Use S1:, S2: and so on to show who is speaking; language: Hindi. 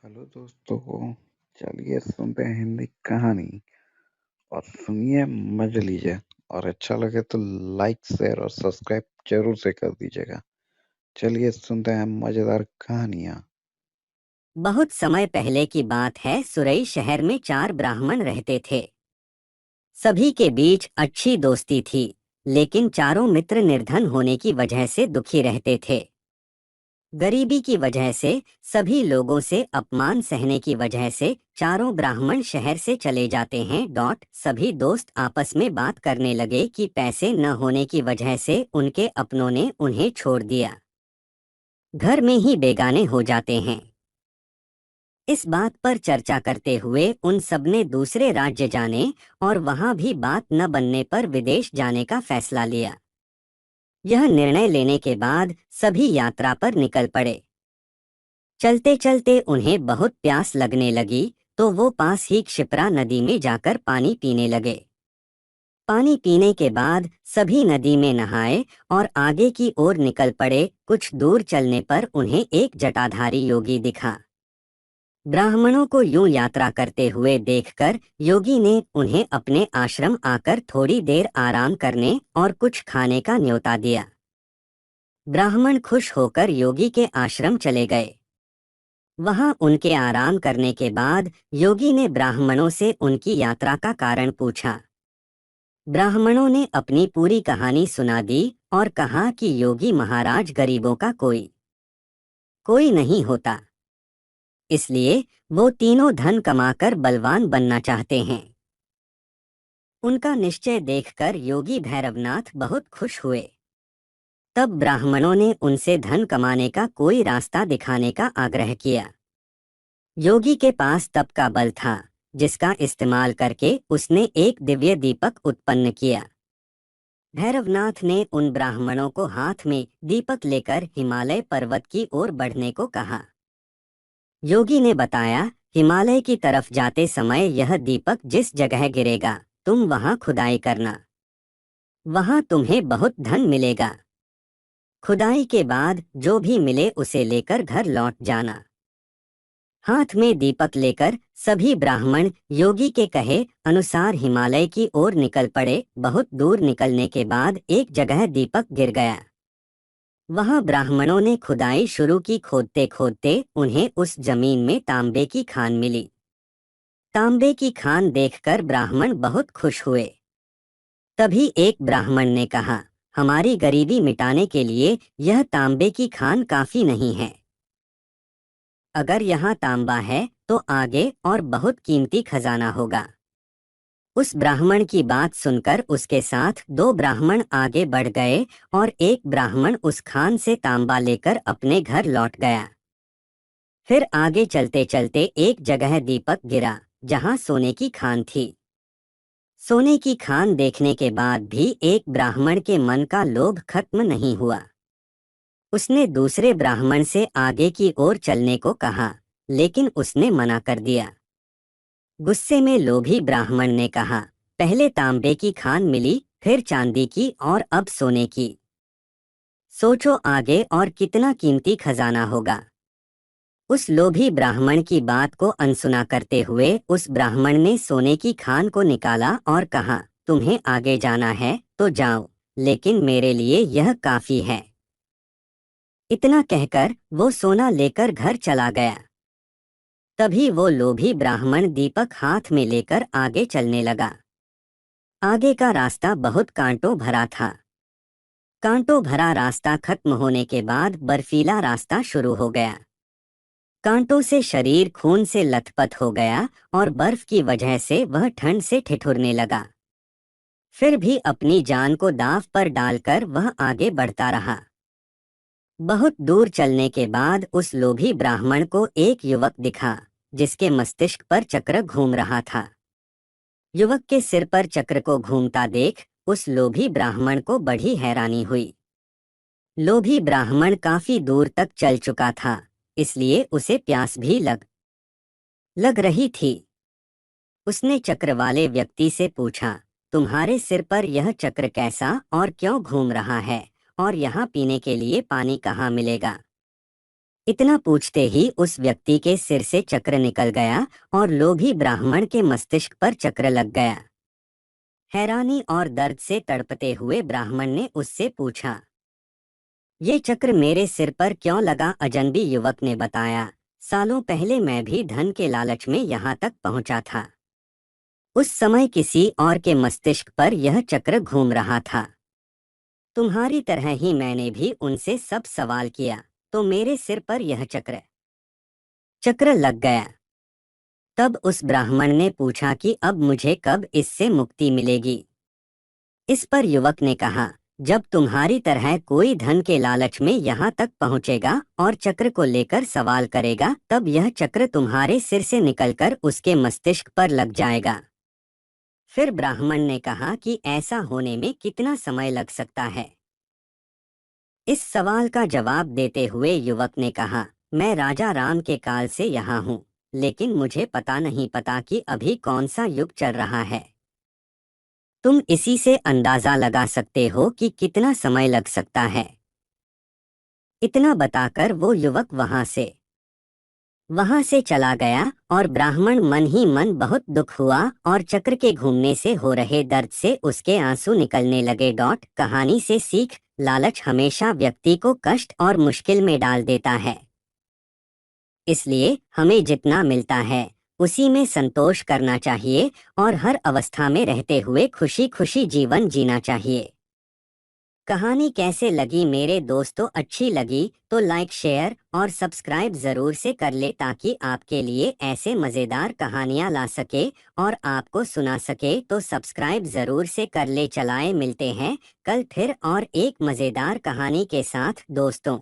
S1: हेलो दोस्तों। चलिए सुनते हैं हिंदी कहानी और सुनिए, मजे लीजिए। और अच्छा लगे तो लाइक शेयर और सब्सक्राइब जरूर से कर दीजिएगा। चलिए सुनते हैं मजेदार कहानियाँ।
S2: बहुत समय पहले की बात है। सुरई शहर में 4 ब्राह्मण रहते थे। सभी के बीच अच्छी दोस्ती थी, लेकिन चारों मित्र निर्धन होने की वजह से दुखी रहते थे। गरीबी की वजह से, सभी लोगों से अपमान सहने की वजह से चारों ब्राह्मण शहर से चले जाते हैं। सभी दोस्त आपस में बात करने लगे कि पैसे न होने की वजह से उनके अपनों ने उन्हें छोड़ दिया, घर में ही बेगाने हो जाते हैं। इस बात पर चर्चा करते हुए उन सबने दूसरे राज्य जाने और वहां भी बात न बनने पर विदेश जाने का फैसला लिया। यह निर्णय लेने के बाद सभी यात्रा पर निकल पड़े। चलते चलते उन्हें बहुत प्यास लगने लगी, तो वो पास ही क्षिप्रा नदी में जाकर पानी पीने लगे। पानी पीने के बाद सभी नदी में नहाए और आगे की ओर निकल पड़े। कुछ दूर चलने पर उन्हें एक जटाधारी योगी दिखा। ब्राह्मणों को यूं यात्रा करते हुए देखकर योगी ने उन्हें अपने आश्रम आकर थोड़ी देर आराम करने और कुछ खाने का न्योता दिया। ब्राह्मण खुश होकर योगी के आश्रम चले गए। वहां उनके आराम करने के बाद योगी ने ब्राह्मणों से उनकी यात्रा का कारण पूछा। ब्राह्मणों ने अपनी पूरी कहानी सुना दी और कहा कि योगी महाराज गरीबों का कोई कोई नहीं होता, इसलिए वो तीनों धन कमाकर बलवान बनना चाहते हैं। उनका निश्चय देखकर योगी भैरवनाथ बहुत खुश हुए। तब ब्राह्मणों ने उनसे धन कमाने का कोई रास्ता दिखाने का आग्रह किया। योगी के पास तप का बल था, जिसका इस्तेमाल करके उसने एक दिव्य दीपक उत्पन्न किया। भैरवनाथ ने उन ब्राह्मणों को हाथ में दीपक लेकर हिमालय पर्वत की ओर बढ़ने को कहा। योगी ने बताया, हिमालय की तरफ जाते समय यह दीपक जिस जगह गिरेगा, तुम वहां खुदाई करना। वहां तुम्हें बहुत धन मिलेगा। खुदाई के बाद जो भी मिले उसे लेकर घर लौट जाना। हाथ में दीपक लेकर सभी ब्राह्मण योगी के कहे अनुसार हिमालय की ओर निकल पड़े। बहुत दूर निकलने के बाद एक जगह दीपक गिर गया। वहां ब्राह्मणों ने खुदाई शुरू की। खोदते खोदते उन्हें उस जमीन में तांबे की खान मिली। तांबे की खान देखकर ब्राह्मण बहुत खुश हुए। तभी एक ब्राह्मण ने कहा, हमारी गरीबी मिटाने के लिए यह तांबे की खान काफी नहीं है। अगर यहाँ तांबा है तो आगे और बहुत कीमती खजाना होगा। उस ब्राह्मण की बात सुनकर उसके साथ 2 ब्राह्मण आगे बढ़ गए और एक ब्राह्मण उस खान से तांबा लेकर अपने घर लौट गया। फिर आगे चलते चलते एक जगह दीपक गिरा, जहाँ सोने की खान थी। सोने की खान देखने के बाद भी एक ब्राह्मण के मन का लोभ खत्म नहीं हुआ। उसने दूसरे ब्राह्मण से आगे की ओर चलने को कहा, लेकिन उसने मना कर दिया। गुस्से में लोभी ब्राह्मण ने कहा, पहले तांबे की खान मिली, फिर चांदी की और अब सोने की। सोचो आगे और कितना कीमती खजाना होगा। उस लोभी ब्राह्मण की बात को अनसुना करते हुए उस ब्राह्मण ने सोने की खान को निकाला और कहा, तुम्हें आगे जाना है तो जाओ, लेकिन मेरे लिए यह काफी है। इतना कहकर वो सोना लेकर घर चला गया। तभी वो लोभी ब्राह्मण दीपक हाथ में लेकर आगे चलने लगा। आगे का रास्ता बहुत कांटों भरा था। कांटों भरा रास्ता खत्म होने के बाद बर्फीला रास्ता शुरू हो गया। कांटों से शरीर खून से लथपथ हो गया और बर्फ की वजह से वह ठंड से ठिठुरने लगा। फिर भी अपनी जान को दांव पर डालकर वह आगे बढ़ता रहा। बहुत दूर चलने के बाद उस लोभी ब्राह्मण को एक युवक दिखा, जिसके मस्तिष्क पर चक्र घूम रहा था। युवक के सिर पर चक्र को घूमता देख उस लोभी ब्राह्मण को बड़ी हैरानी हुई। लोभी ब्राह्मण काफी दूर तक चल चुका था, इसलिए उसे प्यास भी लग रही थी। उसने चक्र वाले व्यक्ति से पूछा, तुम्हारे सिर पर यह चक्र कैसा और क्यों घूम रहा है, और यहाँ पीने के लिए पानी कहाँ मिलेगा? इतना पूछते ही उस व्यक्ति के सिर से चक्र निकल गया और लोभी ब्राह्मण के मस्तिष्क पर चक्र लग गया। हैरानी और दर्द से तड़पते हुए ब्राह्मण ने उससे पूछा, ये चक्र मेरे सिर पर क्यों लगा? अजनबी युवक ने बताया, सालों पहले मैं भी धन के लालच में यहाँ तक पहुंचा था। उस समय किसी और के मस्तिष्क पर यह चक्र घूम रहा था। तुम्हारी तरह ही मैंने भी उनसे सब सवाल किया, तो मेरे सिर पर यह चक्र लग गया। तब उस ब्राह्मण ने पूछा कि अब मुझे कब इससे मुक्ति मिलेगी? इस पर युवक ने कहा, जब तुम्हारी तरह कोई धन के लालच में यहाँ तक पहुँचेगा और चक्र को लेकर सवाल करेगा, तब यह चक्र तुम्हारे सिर से निकलकर उसके मस्तिष्क पर लग जाएगा। फिर ब्राह्मण ने कहा कि ऐसा होने में कितना समय लग सकता है? इस सवाल का जवाब देते हुए युवक ने कहा, मैं राजा राम के काल से यहाँ हूँ, लेकिन मुझे पता नहीं कि अभी कौन सा युग चल रहा है। तुम इसी से अंदाजा लगा सकते हो कि कितना समय लग सकता है। इतना बताकर वो युवक वहां से चला गया और ब्राह्मण मन ही मन बहुत दुख हुआ और चक्र के घूमने से हो रहे दर्द से उसके आंसू निकलने लगे। कहानी से सीख, लालच हमेशा व्यक्ति को कष्ट और मुश्किल में डाल देता है। इसलिए हमें जितना मिलता है उसी में संतोष करना चाहिए और हर अवस्था में रहते हुए खुशी खुशी जीवन जीना चाहिए। कहानी कैसे लगी मेरे दोस्तों? अच्छी लगी तो लाइक, शेयर और सब्सक्राइब ज़रूर से कर ले, ताकि आपके लिए ऐसे मज़ेदार कहानियाँ ला सके और आपको सुना सके। तो सब्सक्राइब ज़रूर से कर ले। चलाए मिलते हैं कल फिर और एक मज़ेदार कहानी के साथ दोस्तों।